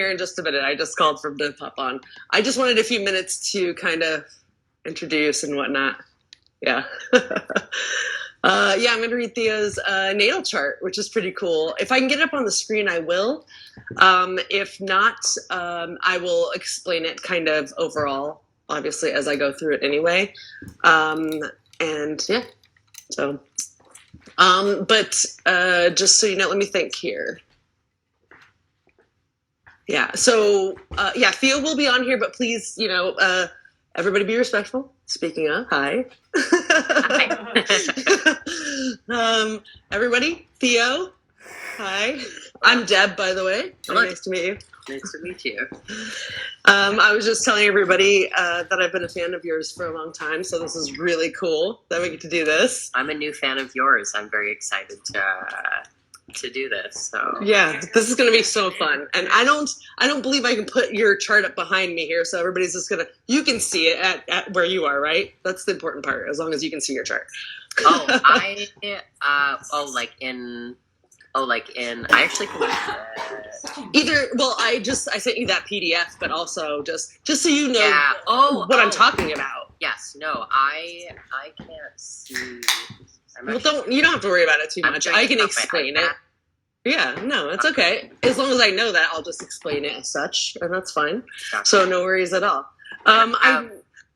here in just a minute. I just called for him to pop on. I just wanted a few minutes to kind of introduce and whatnot. Yeah. I'm going to read Theo's natal chart, which is pretty cool. If I can get it up on the screen, I will. If not, I will explain it kind of overall, obviously, as I go through it anyway. Just so you know, let me think here. Yeah, so, Theo will be on here, but please, everybody be respectful. Speaking of, hi. Everybody, Theo, hi. I'm Deb, by the way. Hello. Nice to meet you. Nice to meet you. I was just telling everybody that I've been a fan of yours for a long time, so this is really cool that we get to do this. I'm a new fan of yours. I'm very excited to do this. So yeah, this is going to be so fun. And I don't believe I can put your chart up behind me here, so everybody's just you can see it at where you are, right? That's the important part, as long as you can see your chart. I actually can I sent you that PDF, but also just so you know I'm talking about. Yes, no, I can't see. You don't have to worry about it too much. I can explain it. Yeah, no, it's okay. As long as I know that, I'll just explain it as such, and that's fine. Gotcha. So no worries at all. I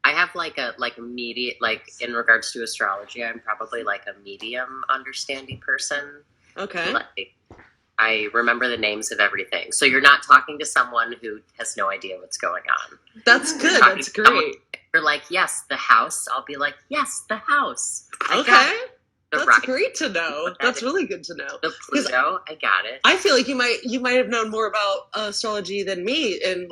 have like a medium, in regards to astrology, I'm probably like a medium understanding person. Okay. I remember the names of everything. So you're not talking to someone who has no idea what's going on. That's good. That's great. You're like, yes, the house. I'll be like, yes, the house. Okay. That's great to know. That's really good to know. The Pluto, I got it. I feel like you might have known more about astrology than me in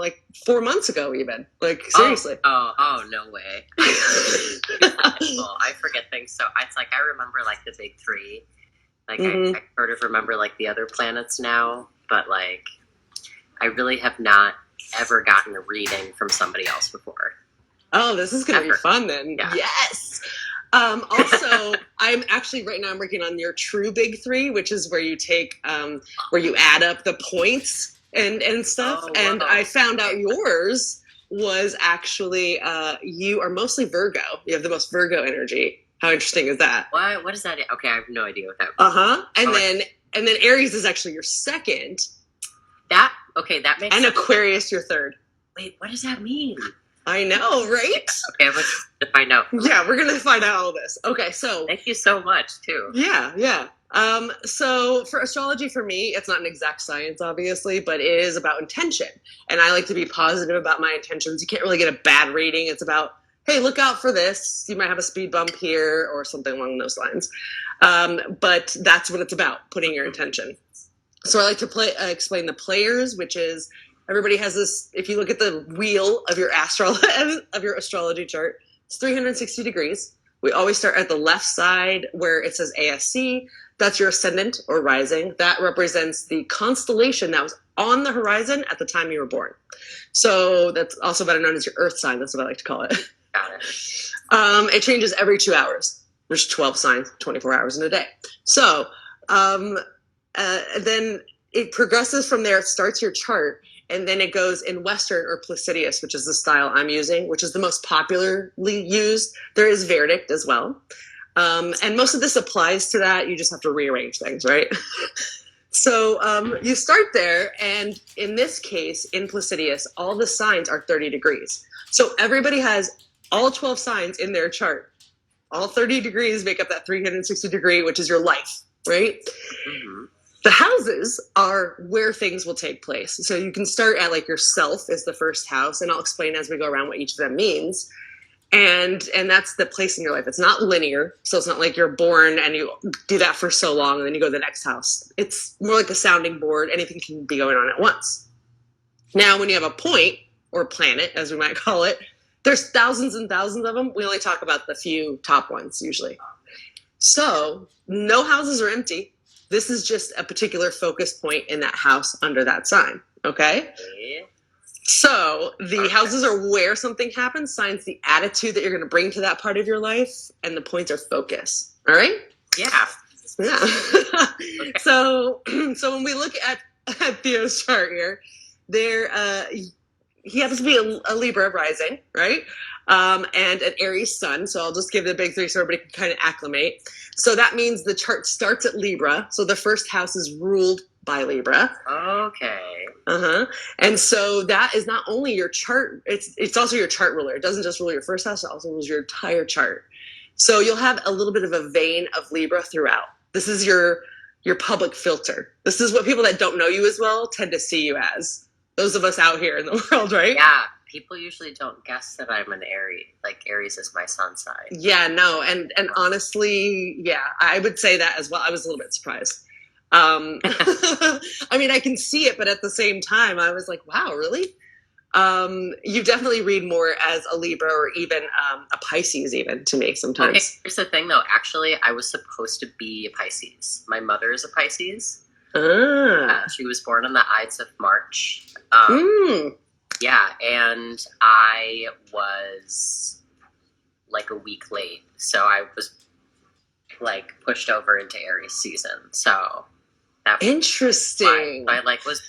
4 months ago, even. Seriously. Oh, no way. I forget things. So it's I remember the big three. I sort of remember the other planets now, but I really have not ever gotten a reading from somebody else before. Oh, this is going to be fun then. Yeah. Yes. Also, I'm working on your true big three, which is where you take, where you add up the points and stuff. I found out yours was actually, you are mostly Virgo. You have the most Virgo energy. How interesting is that? What is that? Okay, I have no idea what that means. And then Aries is actually your second. That makes And sense. Aquarius your third. Wait, what does that mean? I know, right? Okay, let's find out. Yeah, we're going to find out all this. Okay, so. Thank you so much, too. Yeah. So for astrology, for me, it's not an exact science, obviously, but it is about intention. And I like to be positive about my intentions. You can't really get a bad rating. It's about, hey, look out for this. You might have a speed bump here or something along those lines. But that's what it's about, putting your intention. So I like to explain the players, which is everybody has this. If you look at the wheel of your astrology chart, it's 360 degrees. We always start at the left side where it says ASC. That's your ascendant or rising. That represents the constellation that was on the horizon at the time you were born. So that's also better known as your earth sign. That's what I like to call it. Got it. It changes every 2 hours. There's 12 signs, 24 hours in a day. So then it progresses from there. It starts your chart, and then it goes in Western or Placidius, which is the style I'm using, which is the most popularly used. There is Verdict as well. And most of this applies to that. You just have to rearrange things, right? So you start there, and in this case, in Placidius, all the signs are 30 degrees. So everybody has all 12 signs in their chart. All 30 degrees make up that 360 degree, which is your life, right? Mm-hmm. The houses are where things will take place. So you can start at yourself is the first house, and I'll explain as we go around what each of them means. And that's the place in your life. It's not linear. So it's not like you're born and you do that for so long and then you go to the next house. It's more like a sounding board. Anything can be going on at once. Now, when you have a point or planet, as we might call it, there's thousands and thousands of them. We only talk about the few top ones usually. So no houses are empty. This is just a particular focus point in that house under that sign. Okay? So the houses are where something happens, signs the attitude that you're going to bring to that part of your life, and the points are focus. All right? Yeah. Okay. So when we look at Theo's chart here, he happens to be a Libra rising, right? And an Aries sun. So I'll just give the big three so everybody can kind of acclimate. So that means the chart starts at Libra. So the first house is ruled by Libra. Okay. And so that is not only your chart, it's also your chart ruler. It doesn't just rule your first house, it also rules your entire chart. So you'll have a little bit of a vein of Libra throughout. This is your public filter. This is what people that don't know you as well tend to see you as. Those of us out here in the world, right? Yeah. People usually don't guess that I'm an Aries. Like Aries is my sun sign. Yeah, no. And honestly, yeah, I would say that as well. I was a little bit surprised. I mean, I can see it, but at the same time, I was like, wow, really? You definitely read more as a Libra or even a Pisces even to me sometimes. Okay, here's the thing though. Actually, I was supposed to be a Pisces. My mother is a Pisces. She was born on the Ides of March. Yeah, and I was like a week late. So I was like pushed over into Aries season. So that was interesting. I like was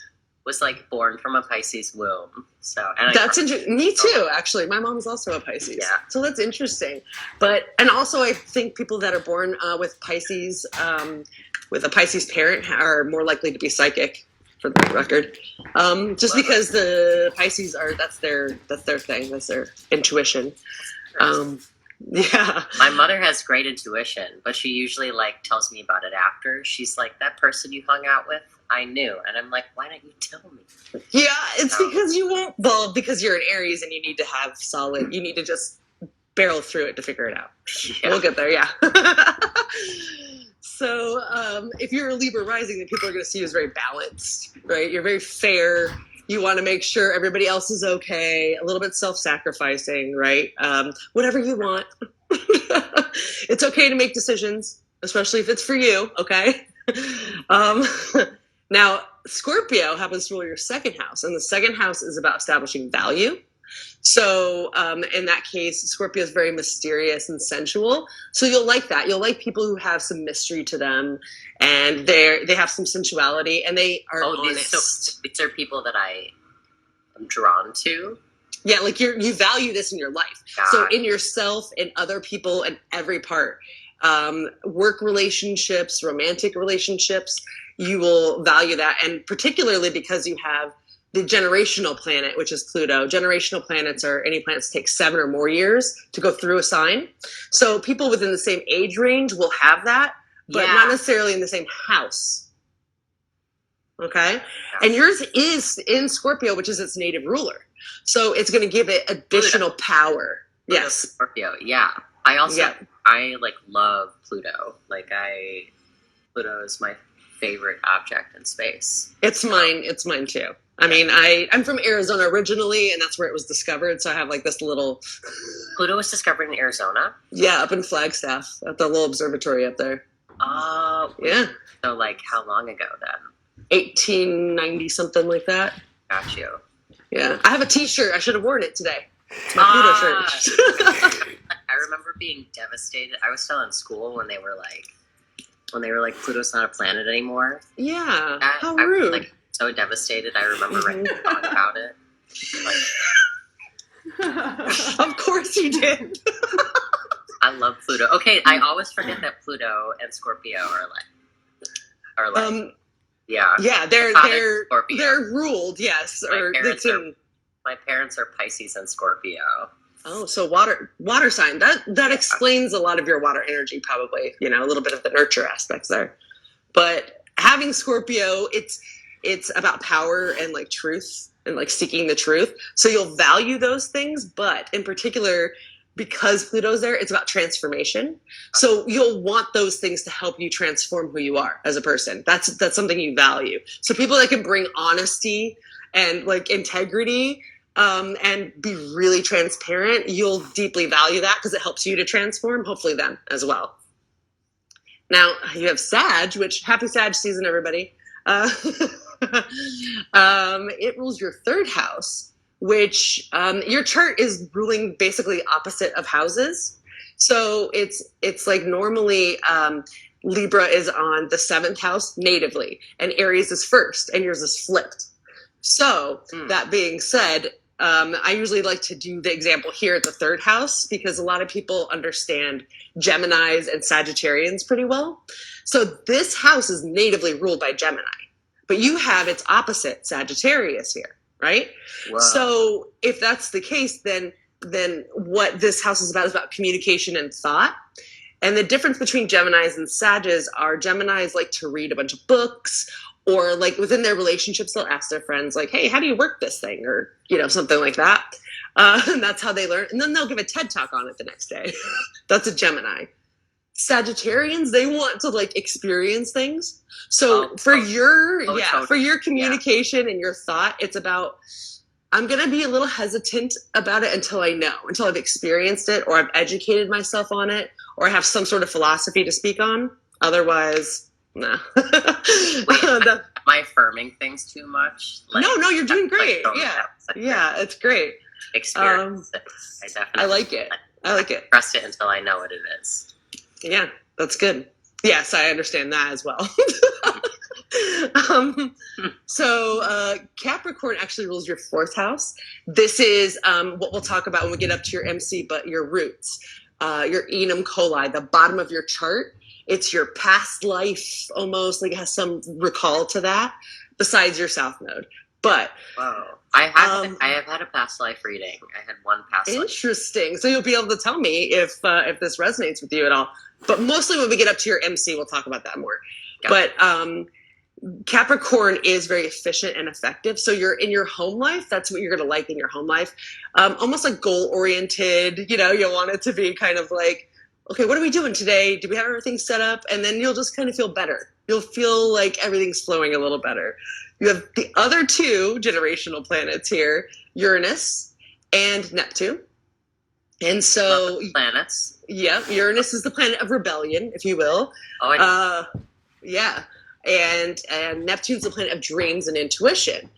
like born from a Pisces womb. So and that's interesting. Me too, actually. My mom's also a Pisces. Yeah. So that's interesting. And also I think people that are born with Pisces, with a Pisces parent are more likely to be psychic, for the record. Just because the Pisces that's their thing. That's their intuition. Yeah. My mother has great intuition, but she usually like tells me about it after. She's like, that person you hung out with, I knew. And I'm like, why don't you tell me? Yeah, it's because you won't. Well, because you're an Aries and you need to have you need to just barrel through it to figure it out. Yeah. We'll get there, yeah. So if you're a Libra rising, then people are going to see you as very balanced, right? You're very fair. You want to make sure everybody else is okay, a little bit self-sacrificing, right? Whatever you want. It's okay to make decisions, especially if it's for you, okay? Now, Scorpio happens to rule your second house, and the second house is about establishing value. So in that case, Scorpio is very mysterious and sensual. So you'll like that. You'll like people who have some mystery to them, and they have some sensuality, and they are honest. These are people that I am drawn to. Yeah, like you value this in your life. God. So in yourself, in other people, in every part. Work relationships, romantic relationships, you will value that. And particularly because you have the generational planet, which is Pluto. Generational planets are any planets that take 7 or more years to go through a sign. So people within the same age range will have that, but not necessarily in the same house. Okay? And yours is in Scorpio, which is its native ruler. So it's going to give it additional power. Yes. Scorpio, yeah. I also, I like love Pluto. Pluto is my favorite object in space. It's mine too. I mean, I'm from Arizona originally, and that's where it was discovered. So I have like this little. Pluto was discovered in Arizona? Yeah, up in Flagstaff at the little observatory up there. Oh. Yeah. So like how long ago then? 1890, something like that. Got you. Yeah. I have a t-shirt. I should have worn it today. It's my Pluto shirt. I remember being devastated. I was still in school when they were like, Pluto's not a planet anymore. Yeah. How rude. I was like so devastated. I remember writing a song about it. Of course you did. I love Pluto. Okay, I always forget that Pluto and Scorpio are like yeah, they're ruled, yes. My parents are Pisces and Scorpio. Oh, so water sign. That explains a lot of your water energy, probably. You know, a little bit of the nurture aspects there. But having Scorpio, it's about power and like truth and like seeking the truth. So you'll value those things, but in particular, because Pluto's there, it's about transformation. So you'll want those things to help you transform who you are as a person. That's something you value. So people that can bring honesty and like integrity and be really transparent, you'll deeply value that because it helps you to transform, hopefully them as well. Now you have Sag, which happy Sag season, everybody. It rules your third house, which your chart is ruling basically opposite of houses. So it's like normally Libra is on the 7th house natively, and Aries is first, and yours is flipped. So that being said, I usually like to do the example here at the third house because a lot of people understand Geminis and Sagittarians pretty well. So this house is natively ruled by Gemini, but you have its opposite, Sagittarius here, right? Wow. So if that's the case, then what this house is about communication and thought. And the difference between Geminis and Sages are Geminis like to read a bunch of books, or like within their relationships, they'll ask their friends like, hey, how do you work this thing? Or, something like that. And that's how they learn. And then they'll give a TED talk on it the next day. That's a Gemini. Sagittarians, they want to like experience things. So for your communication and your thought, it's about, I'm going to be a little hesitant about it until I've experienced it, or I've educated myself on it, or I have some sort of philosophy to speak on. Otherwise, nah. Am I affirming things too much? Like, no, you're doing great. Yeah, it's great. Experience it. I like it. Trust it until I know what it is. Yeah, that's good. Yes, I understand that as well. So Capricorn actually rules your fourth house. This is what we'll talk about when we get up to your MC, but your roots, your enum coli, the bottom of your chart. It's your past life, almost like it has some recall to that, besides your south node. But I have had a past life reading. I had one past life. Interesting. So you'll be able to tell me if this resonates with you at all. But mostly when we get up to your MC, we'll talk about that more. Gotcha. But Capricorn is very efficient and effective. So you're in your home life. That's what you're going to like in your home life. Almost like goal oriented. You'll want it to be kind of like, okay, what are we doing today? Do we have everything set up? And then you'll just kind of feel better. You'll feel like everything's flowing a little better. You have the other two generational planets here, Uranus and Neptune. And so planets. Yeah, Uranus is the planet of rebellion, if you will. Yeah. And Neptune's the planet of dreams and intuition.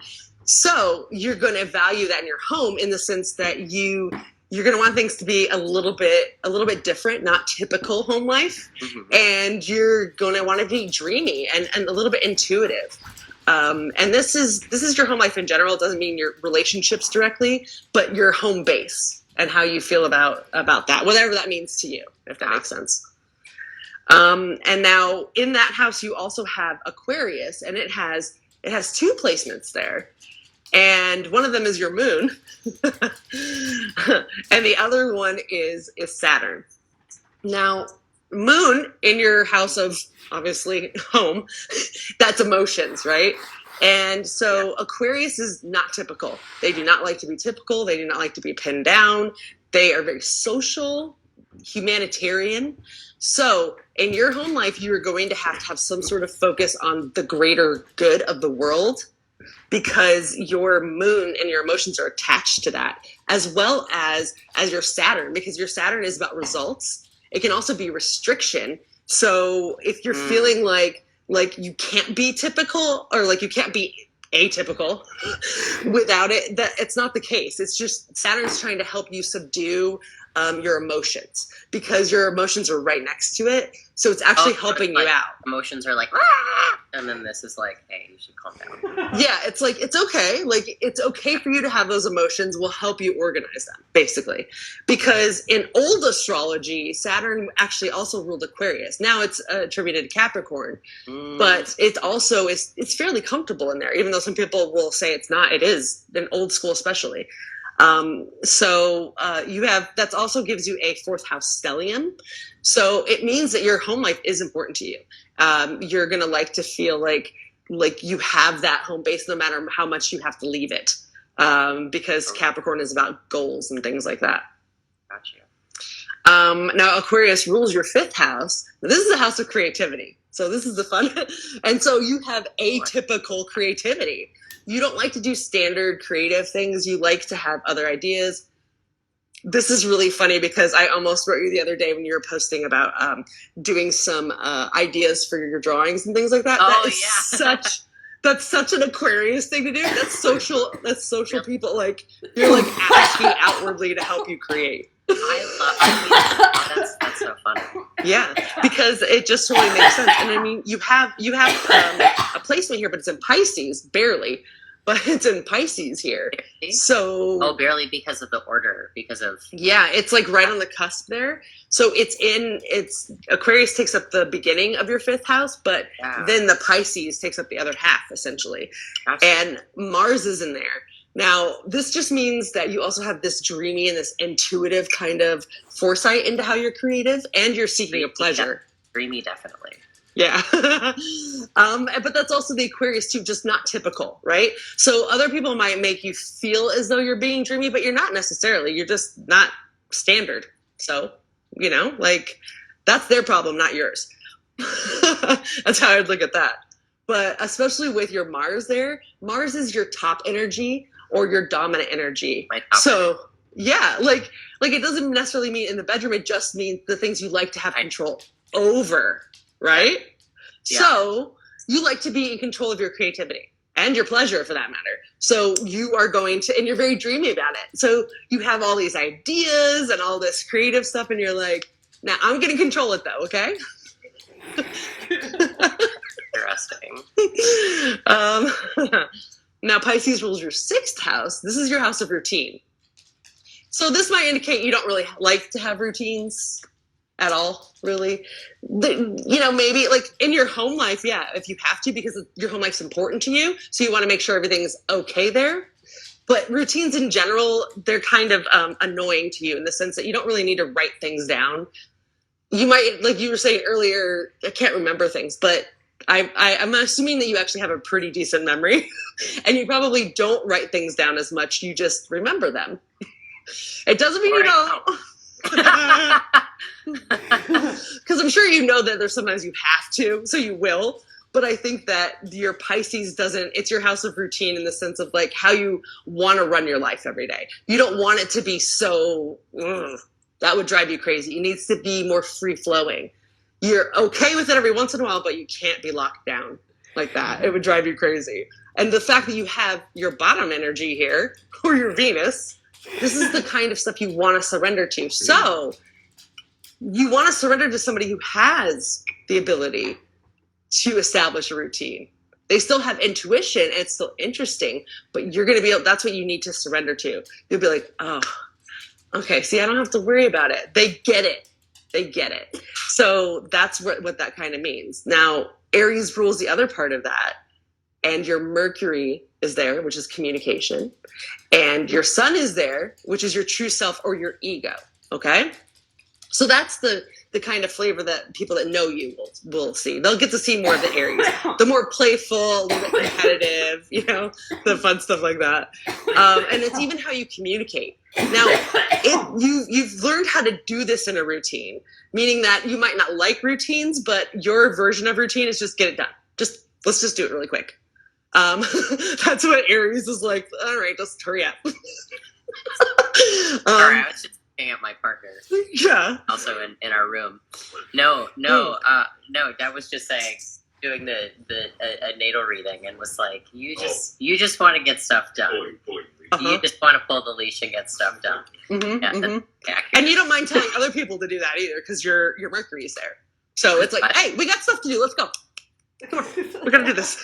So you're going to value that in your home in the sense that you're going to want things to be a little bit different, not typical home life. Mm-hmm. And you're going to want to be dreamy and a little bit intuitive. And this is your home life in general. It doesn't mean your relationships directly, but your home base and how you feel about that, whatever that means to you, if that makes sense. And now in that house, you also have Aquarius, and it has two placements there. And one of them is your moon. And the other one is Saturn. Now, moon in your house of, obviously, home, that's emotions, right? And so Aquarius is not typical. They do not like to be typical. They do not like to be pinned down. They are very social, humanitarian. So in your home life, you are going to have some sort of focus on the greater good of the world, because your moon and your emotions are attached to that, as well as your Saturn, because your Saturn is about results. It can also be restriction. So if you're feeling like you can't be typical, or like you can't be atypical without it, that it's not the case. It's just Saturn's trying to help you subdue your emotions, because your emotions are right next to it. So it's actually helping you out. Emotions are like, and then this is like, hey, you should calm down. Yeah, it's like, it's okay. Like, it's okay for you to have those emotions. We'll help you organize them, basically. Because in old astrology, Saturn actually also ruled Aquarius. Now it's attributed to Capricorn, but it also it's fairly comfortable in there, even though some people will say it's not. It is, in old school especially. So that also gives you a fourth house stellium. So it means that your home life is important to you. You're going to like to feel like you have that home base no matter how much you have to leave it. Because Capricorn is about goals and things like that. Gotcha. Now Aquarius rules your fifth house. This is the house of creativity. So this is the fun. And so you have atypical creativity. You don't like to do standard creative things. You like to have other ideas. This is really funny because I almost wrote you the other day when you were posting about doing some ideas for your drawings and things like that. That's such an Aquarius thing to do. That's social. That's social people. Like, you're like asking outwardly to help you create. I love it. That's so funny. Yeah, because it just totally makes sense. And I mean, you have a placement here, but it's in Pisces, barely. but it's in Pisces here. So barely because of the order, yeah, it's like right on the cusp there. So it's Aquarius takes up the beginning of your 5th house, but then the Pisces takes up the other half essentially. Gotcha. And Mars is in there. Now, this just means that you also have this dreamy and this intuitive kind of foresight into how you're creative, and you're seeking a pleasure. Dreamy, definitely. Yeah. But that's also the Aquarius too, just not typical, right? So other people might make you feel as though you're being dreamy, but you're not necessarily. You're just not standard. So, like that's their problem, not yours. That's how I'd look at that. But especially with your Mars there, Mars is your top energy or your dominant energy. So yeah, like it doesn't necessarily mean in the bedroom. It just means the things you like to have control over. Right? Yeah. So you like to be in control of your creativity and your pleasure for that matter. So you are going to, and you're very dreamy about it. So you have all these ideas and all this creative stuff and you're like, now I'm going to control it though. Okay. Interesting. Now Pisces rules your 6th house. This is your house of routine. So this might indicate you don't really like to have routines at all, really. Maybe like in your home life, yeah, if you have to, because your home life's important to you, so you want to make sure everything's okay there. But routines in general, they're kind of annoying to you in the sense that you don't really need to write things down. You might, like you were saying earlier, I can't remember things, but I'm assuming that you actually have a pretty decent memory, and you probably don't write things down as much. You just remember them. It doesn't mean you don't. Because I'm sure you know that there's sometimes you have to, so you will. But I think that your Pisces it's your house of routine in the sense of like how you want to run your life every day. You don't want it to be so, that would drive you crazy. It needs to be more free flowing. You're okay with it every once in a while, but you can't be locked down like that. It would drive you crazy. And the fact that you have your bottom energy here, or your Venus, this is the kind of stuff you want to surrender to. So you want to surrender to somebody who has the ability to establish a routine. They still have intuition and it's still interesting, but you're going to be able, that's what you need to surrender to. You'll be like, oh, okay, see, I don't have to worry about it. They get it. So that's what that kind of means. Now, Aries rules the other part of that, and your Mercury is there, which is communication, and your Sun is there, which is your true self or your ego. Okay. So that's the kind of flavor that people that know you will see. They'll get to see more of the Aries, the more playful, a little bit competitive, the fun stuff like that. And it's even how you communicate. Now, you've learned how to do this in a routine, meaning that you might not like routines, but your version of routine is just get it done. Let's just do it really quick. That's what Aries is like. All right, just hurry up. Sorry, I was just looking at my partner. Yeah. Also in our room. No, that was just saying, doing a natal reading, and was like, you just want to get stuff done. Uh-huh. You just want to pull the leash and get stuff done. Mm-hmm, yeah, mm-hmm. And you don't mind telling other people to do that either, because your Mercury's there. So it's like, hey, we got stuff to do. Let's go. Come on, we're gonna do this.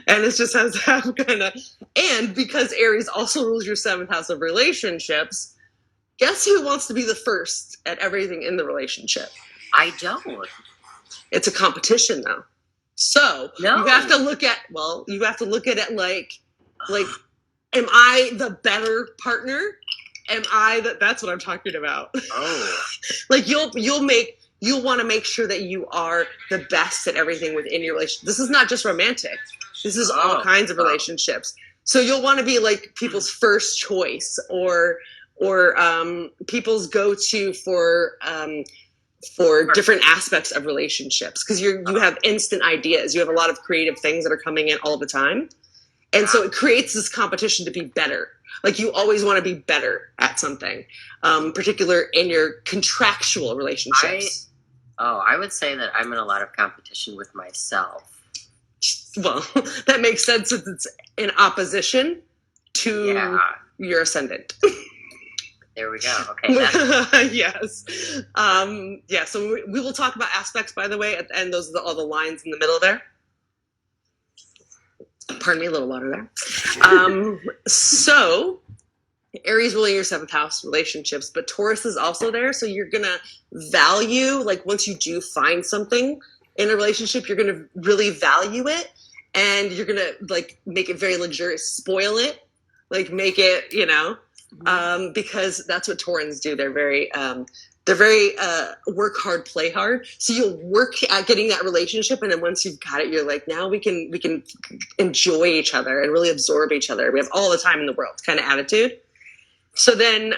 And it just has that kind of, and because Aries also rules your 7th house of relationships, guess who wants to be the first at everything in the relationship? I don't. It's a competition though. So you have to look at it like, am I the better partner? That's what I'm talking about. Oh. Like you'll want to make sure that you are the best at everything within your relationship. This is not just romantic. This is all kinds of relationships. So you'll want to be like people's first choice or people's go-to for different aspects of relationships, because you have instant ideas. You have a lot of creative things that are coming in all the time. And so it creates this competition to be better. Like you always want to be better at something, particular in your contractual relationships. I would say that I'm in a lot of competition with myself. Well, that makes sense since it's in opposition to your ascendant. There we go. Okay. Yes. So we will talk about aspects, by the way, and those are all the lines in the middle there. Pardon me, a little water there. So Aries ruling your 7th house, relationships, but Taurus is also there. So you're going to value, like once you do find something in a relationship, you're going to really value it, and you're going to like make it very luxurious, spoil it, like make it, because that's what Taurans do. They're very work hard, play hard. So you'll work at getting that relationship, and then once you've got it, you're like, now we can enjoy each other and really absorb each other. We have all the time in the world kind of attitude. So then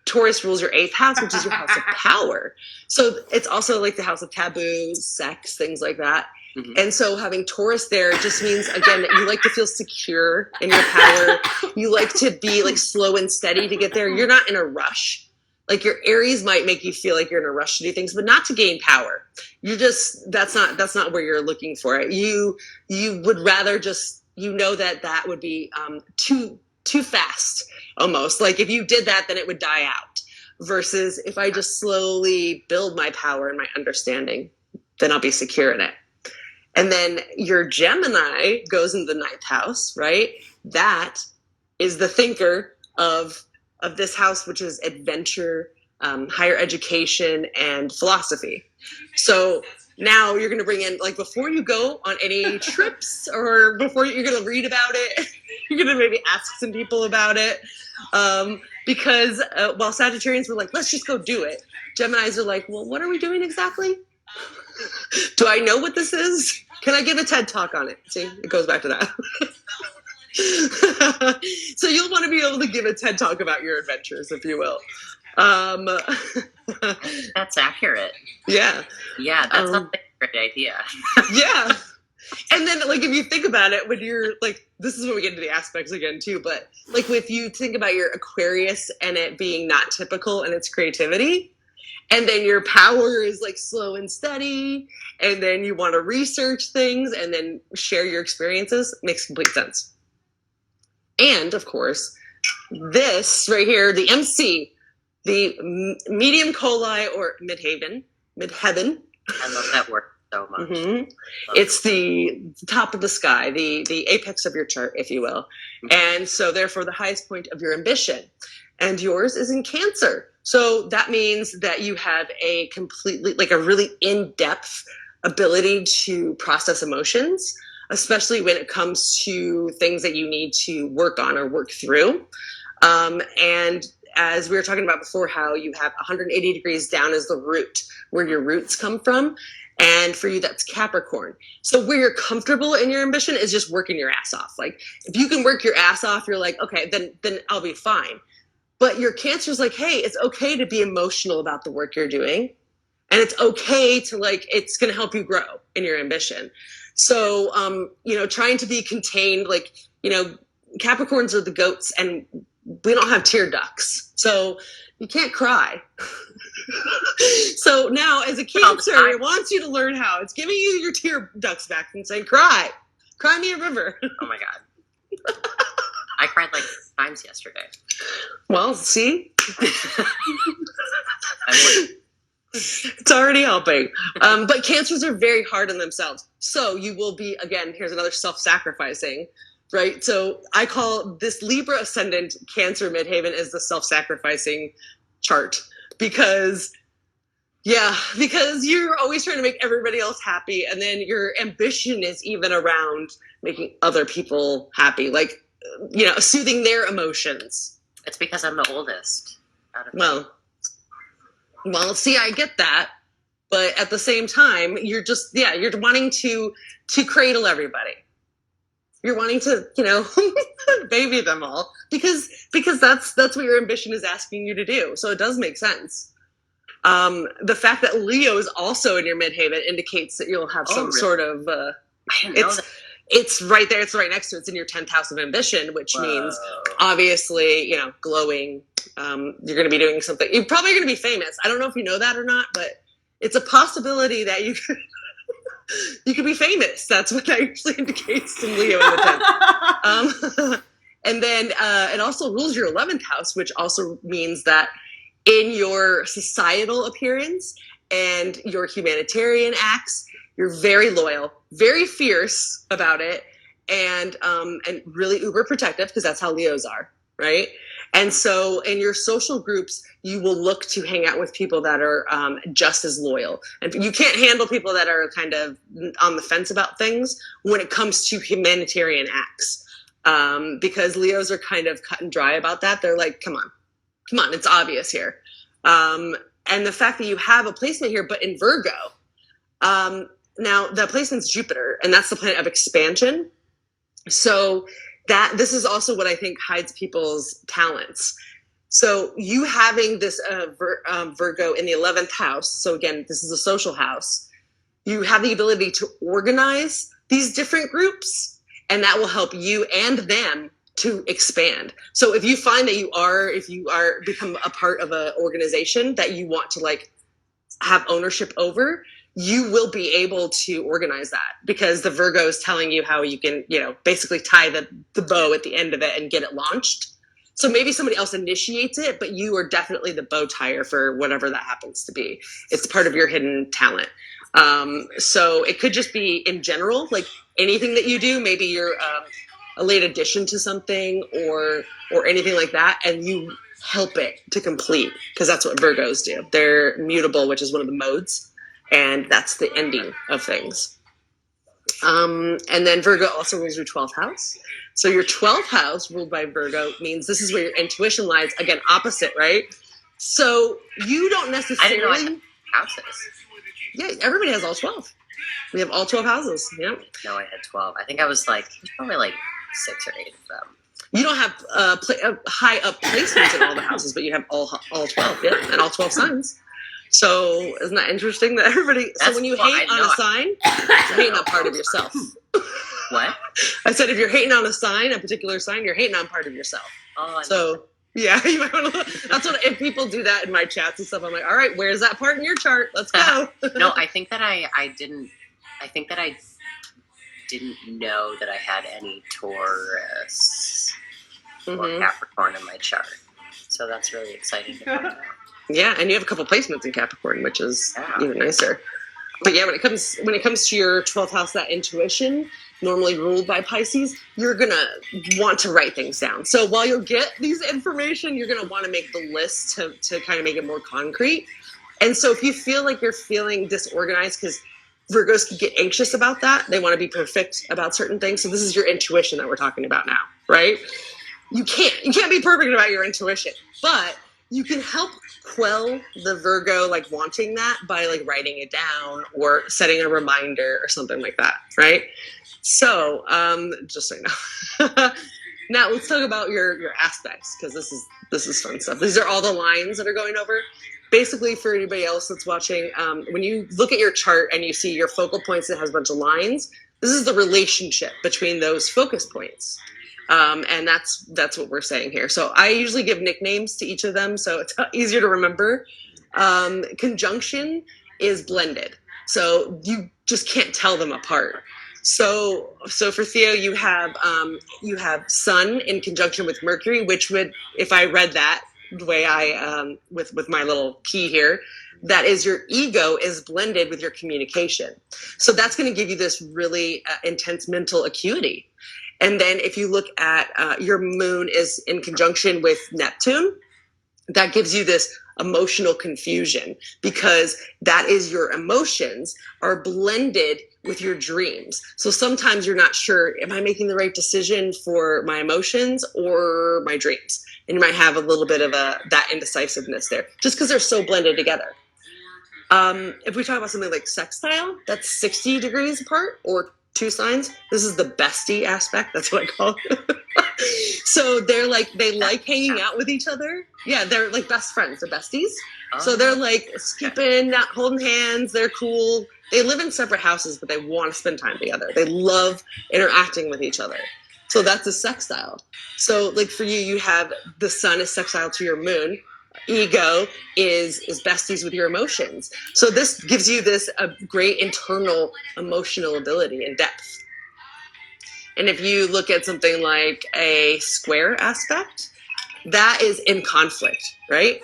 Taurus rules your 8th house, which is your house of power. So it's also like the house of taboos, sex, things like that. Mm-hmm. And so having Taurus there just means, again, that you like to feel secure in your power. You like to be like slow and steady to get there. You're not in a rush. Like your Aries might make you feel like you're in a rush to do things, but not to gain power. You're just, that's not where you're looking for it. You would rather just, that would be too fast almost. Like if you did that, then it would die out, versus if I just slowly build my power and my understanding, then I'll be secure in it. And then your Gemini goes into the 9th house, right? That is the thinker of this house, which is adventure, higher education, and philosophy. So now you're going to bring in, like, before you go on any trips or before you're going to read about it, you're going to maybe ask some people about it. Because while Sagittarians were like, let's just go do it, Geminis are like, well, what are we doing exactly? Do I know what this is? Can I give a TED talk on it? See, it goes back to that. So you'll want to be able to give a TED talk about your adventures, if you will. That's accurate. Yeah. Yeah, that's not a great idea. Yeah. And then, like, if you think about it, when you're, like, this is when we get into the aspects again, too, but, like, if you think about your Aquarius and it being not typical and its creativity, and then your power is, like, slow and steady, and then you want to research things and then share your experiences, makes complete sense. And, of course, this right here, the MC, the medium coli or midheaven. I love that word so much. Mm-hmm. It's the top of the sky, the apex of your chart, if you will. Mm-hmm. And so therefore the highest point of your ambition. And yours is in Cancer. So that means that you have a completely, like a really in-depth ability to process emotions, especially when it comes to things that you need to work on or work through. And as we were talking about before, how you have 180 degrees down as the root, where your roots come from. And for you, that's Capricorn. So where you're comfortable in your ambition is just working your ass off. Like if you can work your ass off, you're like, okay, then I'll be fine. But your Cancer's like, hey, it's okay to be emotional about the work you're doing. And it's okay to, like, it's going to help you grow in your ambition. So, trying to be contained, like, Capricorns are the goats and we don't have tear ducts. So you can't cry. So now as a Cancer, it wants you to learn how. It's giving you your tear ducts back and saying, cry me a river. Oh my God. I cried like 6 times yesterday. Well, see? It's already helping. But Cancers are very hard on themselves. So you will be, again, here's another self-sacrificing, right? So I call this Libra ascendant Cancer midheaven as the self-sacrificing chart because you're always trying to make everybody else happy. And then your ambition is even around making other people happy, like, soothing their emotions. It's because I'm the oldest. Well, see, I get that. But at the same time, you're wanting to cradle everybody. You're wanting to, baby them all because that's what your ambition is asking you to do. So it does make sense. The fact that Leo is also in your midheaven indicates that you'll have some sort of, I didn't know that. It's right there. It's right next to it. It's in your 10th house of ambition, which means obviously, glowing. You're going to be doing something. You're probably going to be famous. I don't know if you know that or not, but it's a possibility that you could be famous. That's what that usually indicates in Leo in the 10th. And then it also rules your 11th house, which also means that in your societal appearance and your humanitarian acts, you're very loyal, very fierce about it, and really uber protective, because that's how Leos are, right? And so in your social groups, you will look to hang out with people that are just as loyal. And you can't handle people that are kind of on the fence about things when it comes to humanitarian acts, because Leos are kind of cut and dry about that. They're like, come on, it's obvious here. And the fact that you have a placement here, but in Virgo, now the placement's Jupiter, and that's the planet of expansion. So this is also what I think hides people's talents. So you having this Virgo in the 11th house, so again, this is a social house, you have the ability to organize these different groups, and that will help you and them to expand. So if you find that if you are become a part of an organization that you want to like have ownership over, you will be able to organize that, because the Virgo is telling you how you can, basically tie the bow at the end of it and get it launched. So maybe somebody else initiates it, but you are definitely the bow tire for whatever that happens to be. It's part of your hidden talent. So it could just be in general, like anything that you do, maybe you're a late addition to something or anything like that, and you help it to complete, because that's what Virgos do. They're mutable, which is one of the modes. And that's the ending of things. And then Virgo also rules your 12th house. So your 12th house ruled by Virgo means this is where your intuition lies. Again, opposite, right? So you don't necessarily... I didn't know I had houses. Yeah, everybody has all 12. We have all 12 houses. Yeah. No, I had 12. I think I was probably 6 or 8 of them. You don't have high up placements in all the houses, but you have all 12, yeah, and all 12 signs. So isn't that interesting that everybody... So when you hate on a sign, you're hating on part of yourself. What? I said if you're hating on a sign, a particular sign, you're hating on part of yourself. Oh, so yeah, you might want to... That's what... If people do that in my chats and stuff, I'm like, all right, where's that part in your chart? Let's go. No, I think that I didn't... I think that I didn't know that I had any Taurus or Capricorn in my chart. So that's really exciting to find out. Yeah, and you have a couple placements in Capricorn, which is even nicer. But yeah, when it comes to your 12th house, that intuition, normally ruled by Pisces, you're gonna want to write things down. So while you'll get these information, you're gonna want to make the list to kind of make it more concrete. And so if you feel like you're feeling disorganized, because Virgos can get anxious about that, they want to be perfect about certain things. So this is your intuition that we're talking about now, right? You can't be perfect about your intuition, but you can help quell the Virgo wanting that by writing it down or setting a reminder or something like that, right? So just so you know. Now let's talk about your aspects, because this is fun stuff. These are all the lines that are going over. Basically, for anybody else that's watching, when you look at your chart and you see your focal points that has a bunch of lines, this is the relationship between those focus points. And that's what we're saying here. So I usually give nicknames to each of them, so it's easier to remember. Conjunction is blended, so you just can't tell them apart. So for Theo, you have Sun in conjunction with Mercury, which would, if I read that the way I with my little key here, that is your ego is blended with your communication. So that's going to give you this really intense mental acuity. And then if you look at your moon is in conjunction with Neptune, that gives you this emotional confusion, because that is your emotions are blended with your dreams. So sometimes you're not sure, am I making the right decision for my emotions or my dreams? And you might have a little bit of that indecisiveness there, just because they're so blended together. If we talk about something like sextile, that's 60 degrees apart, or 2 signs. This is the bestie aspect. That's what I call it. So they like hanging out with each other. Yeah, they're like best friends. They're besties. Oh. So they're skipping, not holding hands. They're cool. They live in separate houses, but they want to spend time together. They love interacting with each other. So that's a sextile. So for you, you have the sun is sextile to your moon. Ego is besties with your emotions. So this gives you this great internal emotional ability and depth. And if you look at something like a square aspect, that is in conflict, right?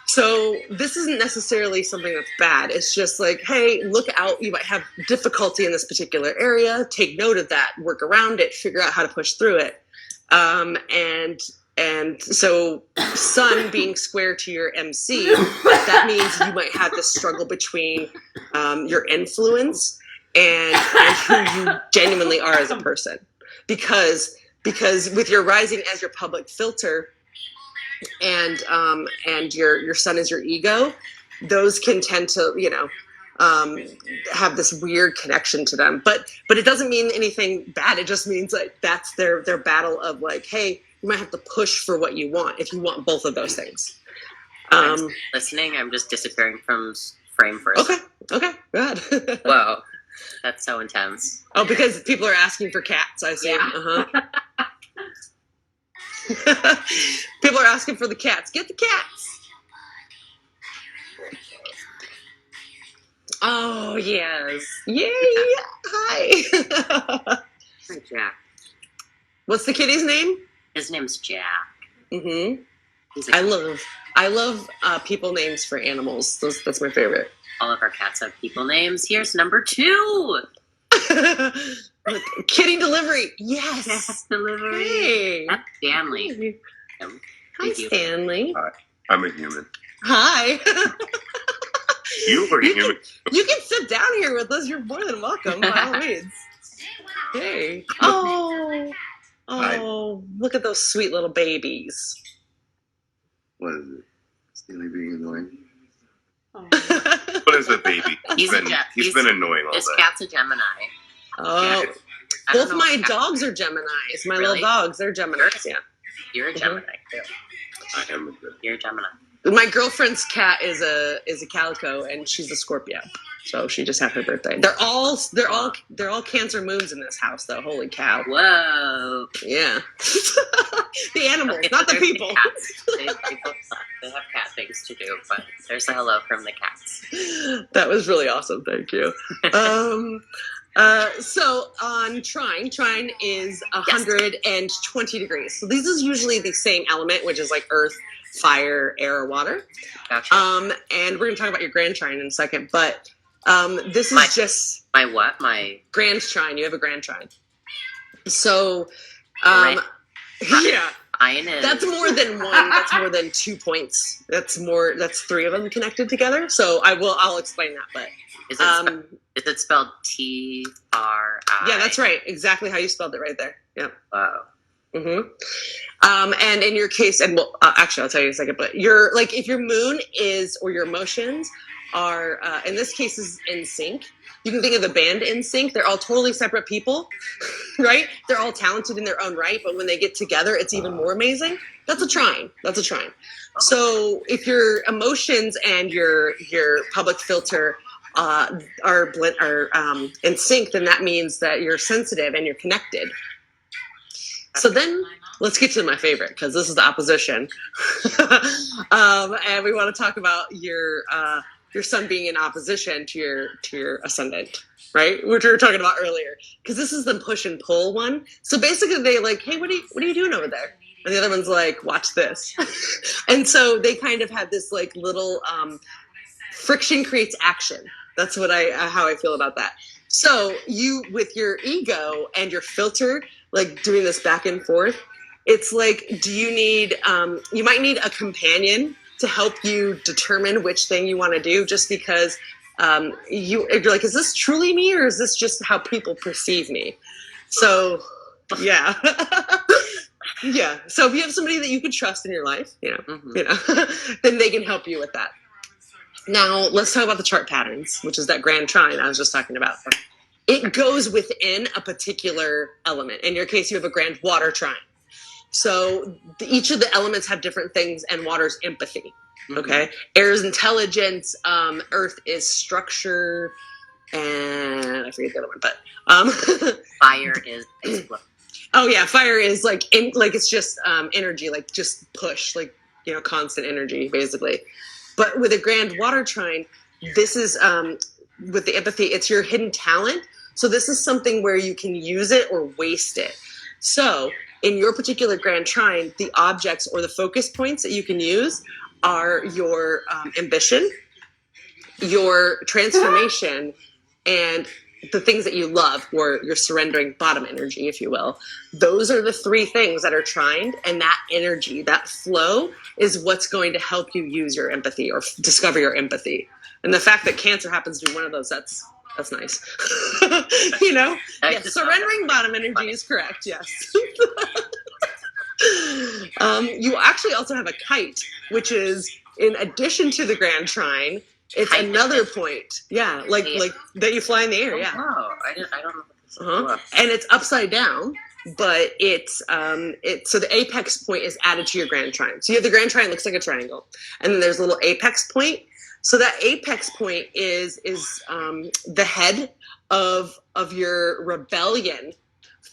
So this isn't necessarily something that's bad. It's just like, hey, look out. You might have difficulty in this particular area. Take note of that. Work around it. Figure out how to push through it. And so Sun being square to your MC, that means you might have this struggle between your influence and who you genuinely are as a person. Because with your rising as your public filter, and your Sun is your ego, those can tend to, you know, have this weird connection to them. But it doesn't mean anything bad. It just means like that's their battle of like, hey, you might have to push for what you want if you want both of those things. I'm listening. I'm just disappearing from frame for a second. Okay, go ahead. Whoa, that's so intense. Oh, because people are asking for cats, I see. Yeah. People are asking for the cats. Get the cats. Oh, yes. Yay. Hi. Hi, Jack. What's the kitty's name? His name's Jack. Mm-hmm. I love people names for animals. That's my favorite. All of our cats have people names. Here's number 2. Look, kitty delivery. Yes. Cat delivery. Hey. That's Stanley. Hi, Stanley. Hi. I'm a human. Hi. You are human. You can sit down here with us. You're more than welcome, by all means. Hey. Oh. Hi. Look at those sweet little babies. What is it? Stanley being annoying? Oh. What is it, baby? He's been annoying all This day. cat's a Gemini. Oh. Yeah. I don't Both know my what cat- dogs are Geminis. My Really? little dogs, they're Geminis, yeah. You're a Gemini too. I am a good. You're a Gemini. My girlfriend's cat is a calico, and she's a Scorpio. So she just had her birthday. They're all Cancer moons in this house, though. Holy cow! Whoa. Yeah, the animals, Okay, not the there's people. cats. They have cat things to do, but there's a hello from the cats. That was really awesome. Thank you. So on trine is 120 degrees. So this is usually the same element, which is like earth, fire, air, or water. Gotcha. And we're going to talk about your grand trine in a second, but this is just My what? My grand trine. You have a grand trine. So, Right. yeah, Trine is that's more than one. That's more than 2 points. That's 3 of them connected together. So I'll explain that, but is it spelled T-R-I? yeah, that's right. Exactly how you spelled it right there. Yeah. Whoa. Mm-hmm. And in your case, and well, actually, I'll tell you in a second, but if your moon is, or your emotions are, in this case, is in sync. You can think of the band In Sync. They're all totally separate people, right? They're all talented in their own right, but when they get together, it's even more amazing. That's a trine. So if your emotions and your public filter are in sync, then that means that you're sensitive and you're connected. So then let's get to my favorite, because this is the opposition. And we want to talk about your sun being in opposition to your ascendant, right? Which we were talking about earlier, because this is the push and pull one. So basically they like, hey, what are you doing over there? And the other one's like, watch this. And so they kind of have this like little friction creates action. That's what how I feel about that. So you, with your ego and your filter, like doing this back and forth, it's like, do you need, you might need a companion to help you determine which thing you want to do, just because you're like, is this truly me, or is this just how people perceive me? So, yeah. Yeah. So if you have somebody that you can trust in your life, then they can help you with that. Now, let's talk about the chart patterns, which is that grand trine I was just talking about. It goes within a particular element. In your case, you have a grand water trine. So each of the elements have different things, and water's empathy. Okay. Air is intelligence. Earth is structure, and I forget the other one, but Fire is explosion. Oh yeah, fire is like it's just energy, like just push, like constant energy basically. But with a grand water trine, this is with the empathy, it's your hidden talent. So this is something where you can use it or waste it. So in your particular grand trine, the objects or the focus points that you can use are your ambition, your transformation, and the things that you love, or your surrendering bottom energy, if you will. Those are the three things that are trined, and that energy, that flow, is what's going to help you use your empathy or discover your empathy. And the fact that Cancer happens to be one of those, that's nice. You know? Yes, surrendering bottom energy is correct, yes. You actually also have a kite, which is, in addition to the grand trine, it's another point. Yeah, like that you fly in the air, yeah. Oh, I don't know. Uh-huh. And it's upside down, but it's so the apex point is added to your grand trine. So you have the grand trine, looks like a triangle, and then there's a little apex point. So that apex point is the head of your rebellion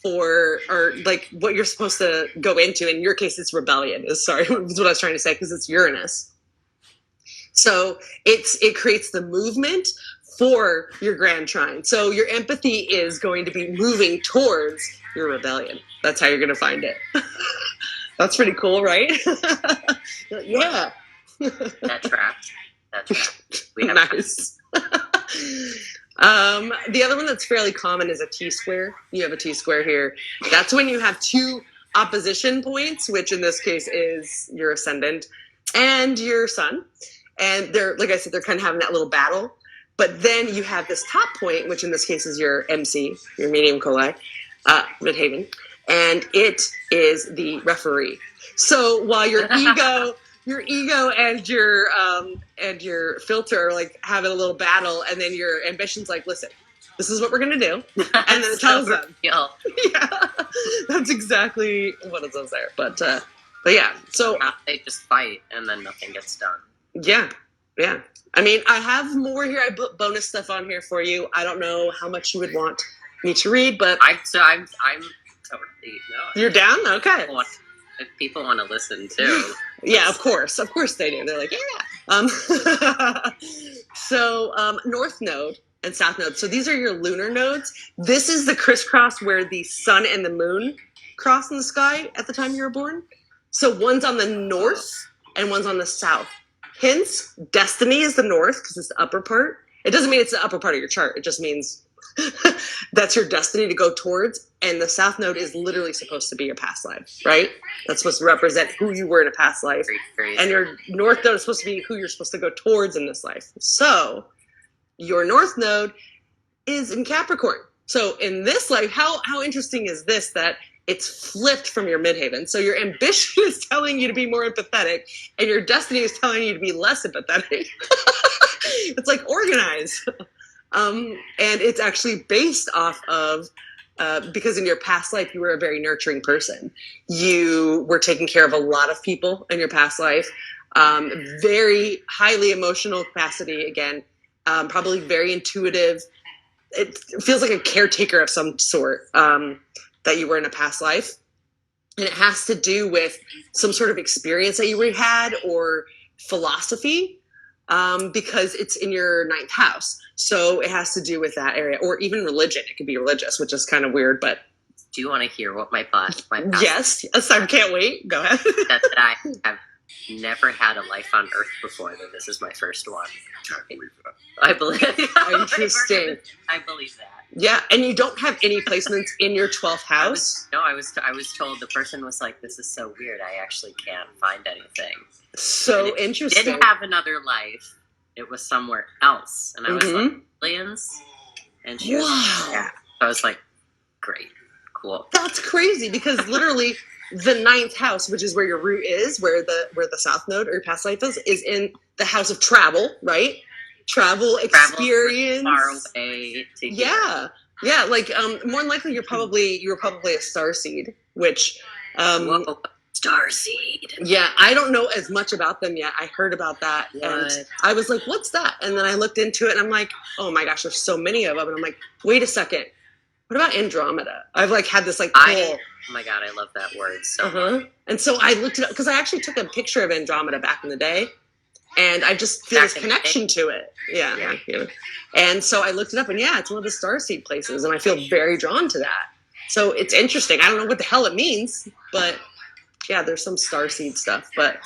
or like what you're supposed to go into. In your case, it's rebellion. Is what I was trying to say, because it's Uranus. So it creates the movement for your grand trine. So your empathy is going to be moving towards your rebellion. That's how you're going to find it. That's pretty cool, right? Yeah. That tracks. We have nice. The other one that's fairly common is a T-square. You have a T-square here. That's when you have two opposition points, which in this case is your ascendant and your sun. And they're, like I said, they're kind of having that little battle. But then you have this top point, which in this case is your MC, your medium coli, midhaven, and it is the referee. So while your ego and your filter are like having a little battle, and then your ambition's like, listen, this is what we're gonna do, and then it tells them. Yeah, that's exactly what it says there. But yeah, so they just fight, and then nothing gets done. Yeah. I mean, I have more here. I put bonus stuff on here for you. I don't know how much you would want me to read, but I'm totally You're down? Okay. If people want to listen too. Yeah, of course they do. They're like, yeah. So North Node and South Node. So these are your lunar nodes. This is the crisscross where the sun and the moon cross in the sky at the time you were born. So one's on the north and one's on the south. Hence, destiny is the north because it's the upper part. It doesn't mean it's the upper part of your chart. It just means that's your destiny to go towards. And the south node is literally supposed to be your past life, right? That's supposed to represent who you were in a past life. And your north node is supposed to be who you're supposed to go towards in this life. So your north node is in Capricorn. So in this life, how interesting is this, that it's flipped from your midhaven? So your ambition is telling you to be more empathetic, and your destiny is telling you to be less empathetic. It's like organized. And it's actually based off of, because in your past life, you were a very nurturing person. You were taking care of a lot of people in your past life. Very highly emotional capacity, again, probably very intuitive. It feels like a caretaker of some sort. That you were in a past life. And it has to do with some sort of experience that you had, or philosophy, because it's in your 9th house. So it has to do with that area, or even religion. It could be religious, which is kind of weird, but. Do you want to hear what my past Yes, I can't wait. Go ahead. That I have never had a life on Earth before, that this is my first one. I believe that. Interesting. I believe that. Yeah, and you don't have any placements in your 12th house? I was told, the person was like, this is so weird, I actually can't find anything. So interesting. Didn't have another life. It was somewhere else. And I was like, aliens? And she was like, yeah. So I was like, great, cool. That's crazy, because literally the 9th house, which is where your root is, where the south node or your past life is in the house of travel, right? Travel experience. Far away to yeah. Like more than likely you were probably a starseed, which whoa, starseed. Yeah, I don't know as much about them yet. I heard about that, and I was like, "What's that?" And then I looked into it, and I'm like, "Oh my gosh, there's so many of them." And I'm like, "Wait a second, what about Andromeda?" I've like had this like oh my god, I love that word so much. And so I looked it up, because I actually took a picture of Andromeda back in the day. And I just feel this connection to it. Yeah. And so I looked it up, and it's one of the starseed places, and I feel very drawn to that. So it's interesting. I don't know what the hell it means, but there's some starseed stuff. But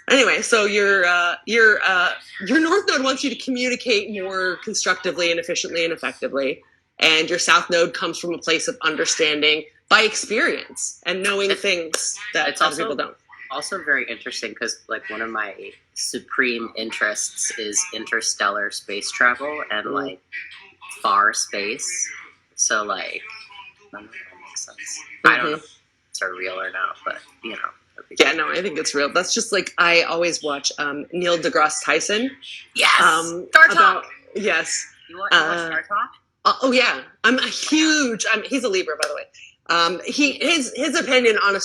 anyway, so your North Node wants you to communicate more constructively and efficiently and effectively. And your South Node comes from a place of understanding by experience and knowing things that other people don't. Also very interesting because like one of my supreme interests is interstellar space travel and like far space. So like, I don't know if that makes sense. I don't know if it's real or not, but you know. Yeah, no, I think it's real. That's just like, I always watch Neil deGrasse Tyson. Yes, Star Talk. Yes. You watch Star Talk? Oh yeah, I'm a huge. He's a Libra, by the way. His opinion on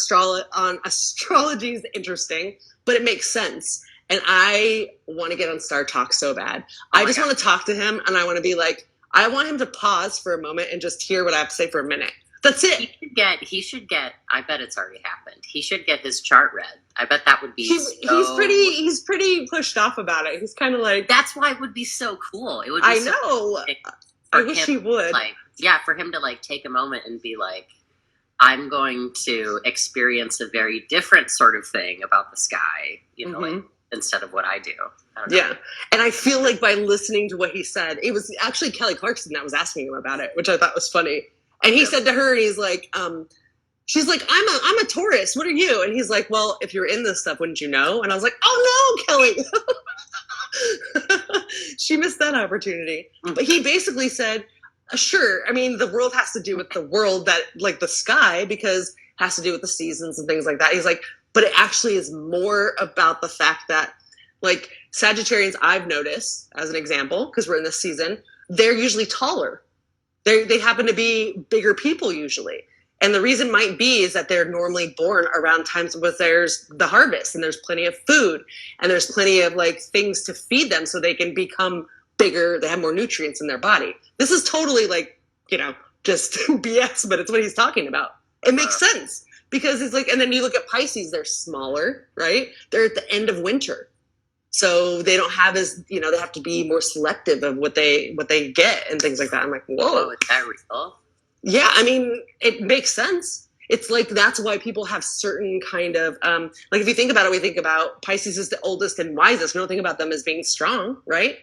astrology is interesting, but it makes sense. And I want to get on Star Talk so bad. I just want to talk to him, and I want to be like, I want him to pause for a moment and just hear what I have to say for a minute. That's it. He should get. I bet it's already happened. He should get his chart read. I bet that would be. He's pretty pushed off about it. He's kind of like. That's why it would be so cool. It would. Be know. I wish he would. Like, yeah, for him to like take a moment and be like, I'm going to experience a very different sort of thing about the sky, you know, like instead of what I do. I don't know. Yeah. And I feel like by listening to what he said, it was actually Kelly Clarkson that was asking him about it, which I thought was funny. And he said to her, and he's like, she's like, I'm a Taurus. What are you? And he's like, well, if you're in this stuff, wouldn't you know? And I was like, oh no, Kelly. She missed that opportunity. But he basically said, sure. I mean, the world has to do with the world that, like the sky, because it has to do with the seasons and things like that. He's like, but it actually is more about the fact that, like, Sagittarians, I've noticed, as an example, because we're in this season, they're usually taller. They happen to be bigger people usually. And the reason might be is that they're normally born around times where there's the harvest and there's plenty of food and there's plenty of like things to feed them so they can become bigger. They have more nutrients in their body. This is totally like, you know, just BS, but it's what he's talking about. It makes sense because it's like, and then you look at Pisces, they're smaller, right? They're at the end of winter. So they don't have as, you know, they have to be more selective of what they get and things like that. I'm like, whoa. Oh, is that real? Yeah, I mean, it makes sense. It's like, that's why people have certain kind of, like if you think about it, we think about Pisces is the oldest and wisest. We don't think about them as being strong, right?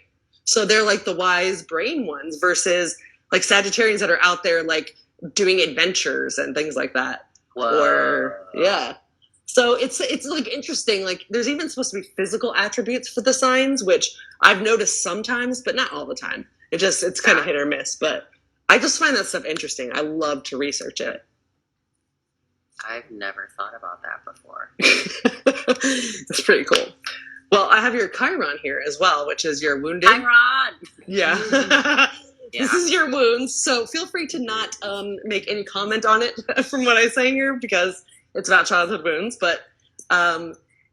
So they're like the wise brain ones versus like Sagittarians that are out there like doing adventures and things like that. Whoa. Or, yeah. So it's like interesting. Like there's even supposed to be physical attributes for the signs, which I've noticed sometimes, but not all the time. It's kind of hit or miss, but I just find that stuff interesting. I love to research it. I've never thought about that before. It's pretty cool. Well, I have your Chiron here as well, which is your wounded. Chiron! Yeah. This is your wounds. So feel free to not make any comment on it from what I say here because it's about childhood wounds. But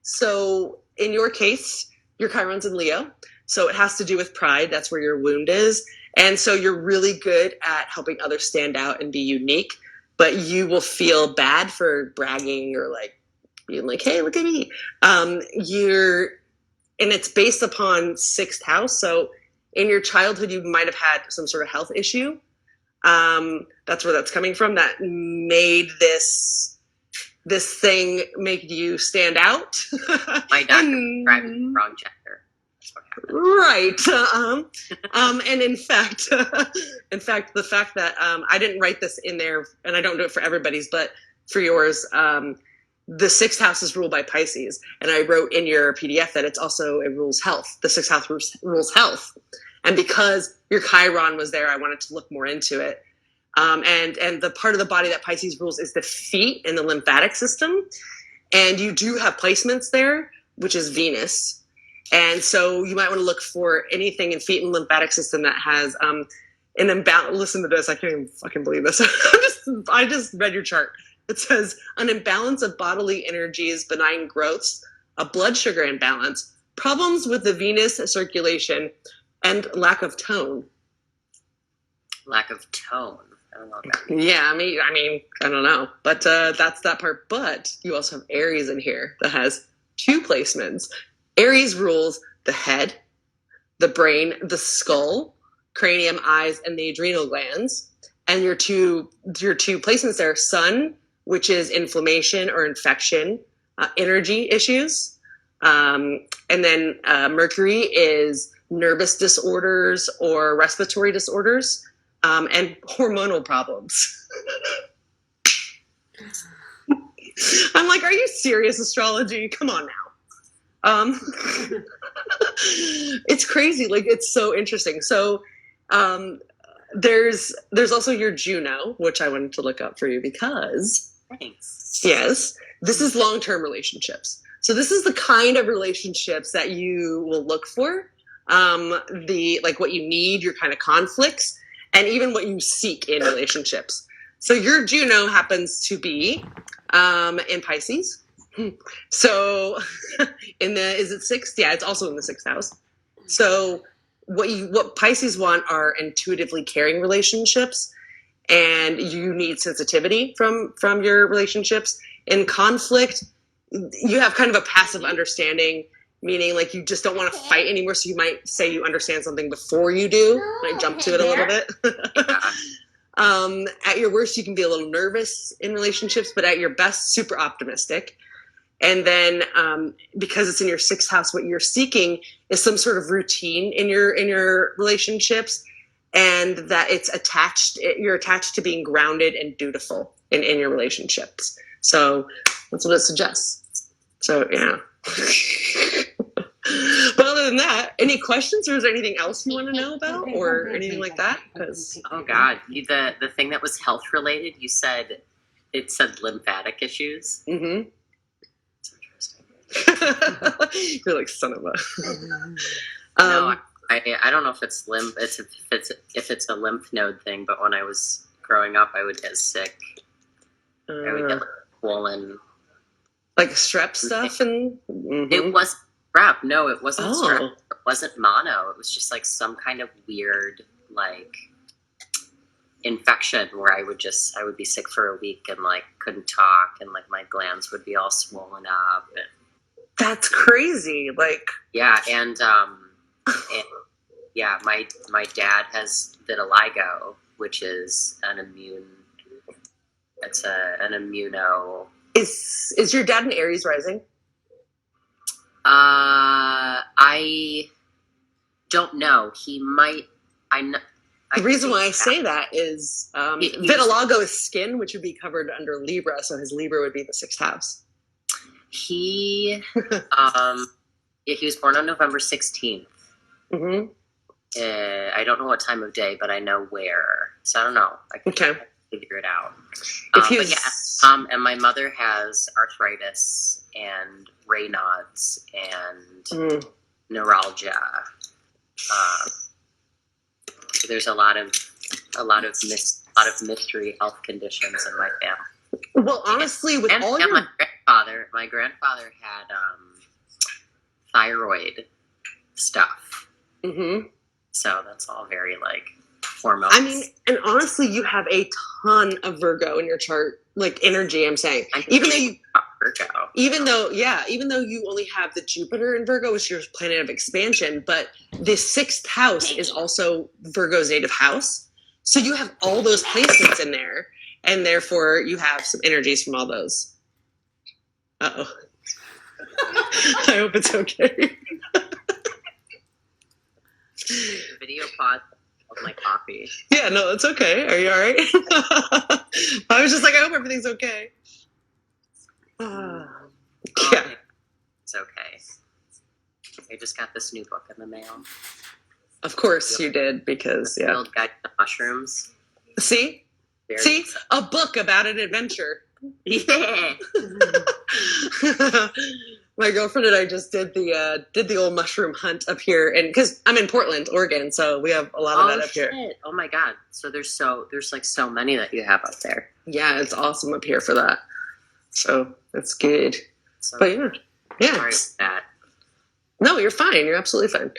so in your case, your Chiron's in Leo. So it has to do with pride. That's where your wound is. And so you're really good at helping others stand out and be unique, but you will feel bad for bragging or like being like, hey, look at me. And it's based upon sixth house. So in your childhood, you might have had some sort of health issue. That's where that's coming from. That made this thing make you stand out. My doctor prescribed the wrong chapter. Right. And in fact, the fact that I didn't write this in there, and I don't do it for everybody's, but for yours, the sixth house is ruled by Pisces, and I wrote in your PDF that it's also it rules health. The sixth house rules health, and because your Chiron was there, I wanted to look more into it. And the part of the body that Pisces rules is the feet and the lymphatic system, and you do have placements there, which is Venus. And so you might want to look for anything in feet and lymphatic system that has an imbalance. Listen to this. I can't even fucking believe this. I just read your chart. It says an imbalance of bodily energies, benign growths, a blood sugar imbalance, problems with the venous circulation, and lack of tone. Lack of tone. I don't know what that means. Yeah, I mean, I don't know. But that's that part. But you also have Aries in here that has two placements. Aries rules the head, the brain, the skull, cranium, eyes, and the adrenal glands. And your two placements there, Sun, which is inflammation or infection, energy issues. And then Mercury is nervous disorders or respiratory disorders, and hormonal problems. I'm like, are you serious, astrology? Come on now. It's crazy. Like, it's so interesting. So there's also your Juno, which I wanted to look up for you because, Thanks. yes, this is long-term relationships. So this is the kind of relationships that you will look for, what you need, your kind of conflicts, and even what you seek in relationships. So your Juno happens to be in Pisces. So is it sixth? Yeah, it's also in the sixth house. So what Pisces want are intuitively caring relationships, and you need sensitivity from your relationships. In conflict, you have kind of a passive understanding, meaning like you just don't want to fight anymore. So you might say you understand something before you do, might jump to it a little bit. At your worst, you can be a little nervous in relationships, but at your best, super optimistic. And then because it's in your sixth house, what you're seeking is some sort of routine in your relationships, and that you're attached to being grounded and dutiful in your relationships. So that's what it suggests. So, yeah. But other than that, any questions, or is there anything else you want to know about or anything like that? Oh God, the thing that was health related, it said lymphatic issues. Mm-hmm. You're like, son of a. No, I don't know if it's if it's a lymph node thing, but when I was growing up, I would get sick. I would get like, swollen, like strep stuff, and it was strep. No, it wasn't strep. It wasn't mono. It was just like some kind of weird like infection where I would be sick for a week and like couldn't talk, and like my glands would be all swollen up. And, that's crazy. Like, yeah, and yeah, my dad has vitiligo, which is an immuno. Is your dad an Aries rising? I don't know. He might. The reason why I say that is vitiligo is skin, which would be covered under Libra, so his Libra would be the sixth house. He he was born on November 16th. Mm-hmm. I don't know what time of day, but I know where. So I don't know. I can figure it out. But yeah, and my mother has arthritis and Raynaud's and neuralgia. There's a lot of mystery health conditions in my family. Well, honestly, my grandfather had thyroid stuff. Mm-hmm. So that's all very like hormones. I mean, and honestly, you have a ton of Virgo in your chart, like energy. I'm saying, even though you only have the Jupiter in Virgo, which is your planet of expansion, but the sixth house is also Virgo's native house. So you have all those placements in there, and therefore you have some energies from all those. Uh-oh. I hope it's okay. Video pause of my coffee. Yeah, no, it's okay. Are you all right? I was just like, I hope everything's okay. Yeah. It's okay. I just got this new book in the mail. Of course you did, because, yeah. Field Guide to Mushrooms. See? See? A book about an adventure. Yeah. My girlfriend and I just did the old mushroom hunt up here, and because I'm in Portland, Oregon, so we have a lot of that up here. Oh my God! So there's like so many that you have up there. Yeah, it's awesome up here for that. So that's good. So, but yeah. Sorry about that. No, you're fine. You're absolutely fine.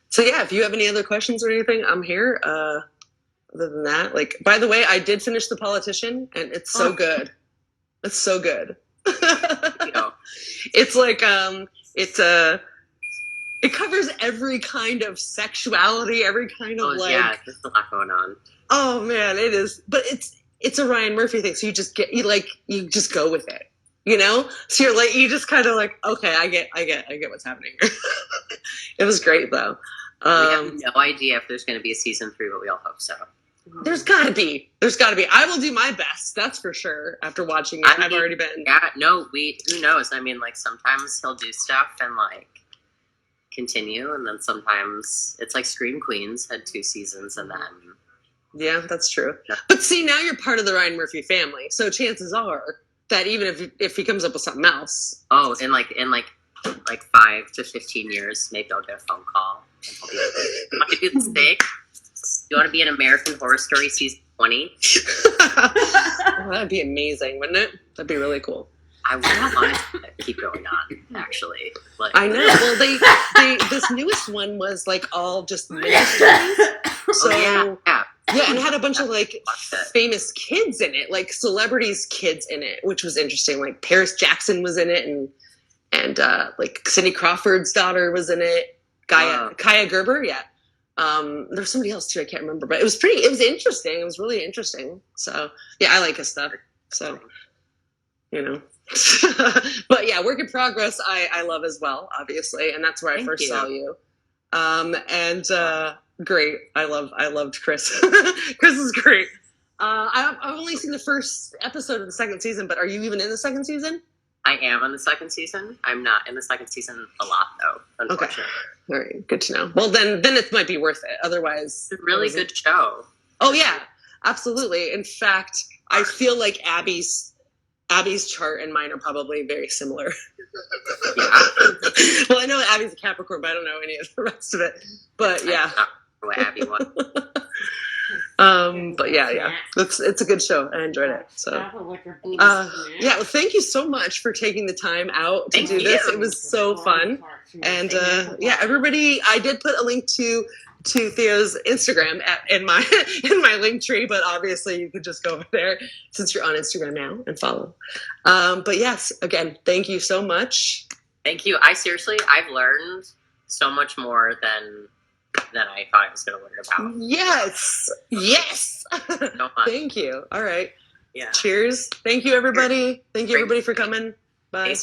So yeah, if you have any other questions or anything, I'm here. Other than that, like, by the way, I did finish The Politician, and it's so good. It's so good. It's like it covers every kind of sexuality, every kind of yeah, there's a lot going on. Oh man, it is. But it's a Ryan Murphy thing, so you just go with it. you know? So you're like, you just kind of like, okay, I get what's happening here. It was great though. We have no idea if there's going to be a season 3, but we all hope so. There's gotta be. I will do my best. That's for sure. After watching it, I've already been. Yeah, no, who knows? I mean, like, sometimes he'll do stuff and, like, continue, and then sometimes it's like Scream Queens had 2 seasons, and then... Yeah, that's true. But see, now you're part of the Ryan Murphy family, so chances are that even if he comes up with something else... Oh, in 5 to 15 years, maybe I'll get a phone call. And I'll be like, you want to do this thing? You want to be in American Horror Story season 20? Well, that'd be amazing, wouldn't it? That'd be really cool. I would want to keep going on, actually. Like, I know. Well, they this newest one was like all just ministries. So yeah, and it had a bunch of like famous kids in it, like celebrities' kids in it, which was interesting. Like Paris Jackson was in it, and like Cindy Crawford's daughter was in it. Kaya Gerber, yeah. There's somebody else too, I can't remember, but it was interesting. It was really interesting. So yeah, I like his stuff. So, you know, but yeah, work in progress. I love as well, obviously. And that's where I first saw you. Great. I loved Chris. Chris is great. I've only seen the first episode of the 2nd season, but are you even in the 2nd season? I am in the 2nd season. I'm not in the 2nd season a lot, though, unfortunately. Okay. All right. Good to know. Well, then it might be worth it. Otherwise... It's a really good show. Oh, yeah. Absolutely. In fact, I feel like Abby's chart and mine are probably very similar. Yeah. Well, I know Abby's a Capricorn, but I don't know any of the rest of it. But yeah. I don't know what Abby was. But yeah, it's a good show. I enjoyed it. So, yeah. Well, thank you so much for taking the time out to do this. It was so fun. And yeah, everybody, I did put a link to Theo's Instagram in my link tree, but obviously you could just go over there since you're on Instagram now and follow. But yes, again, thank you so much. Thank you. I've learned so much more than I thought I was going to learn about. Yes. So much. Thank you. All right. Yeah. Cheers. Thank you, everybody. Thank you, everybody, for coming. Bye.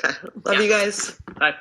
Okay. Love you guys. Bye.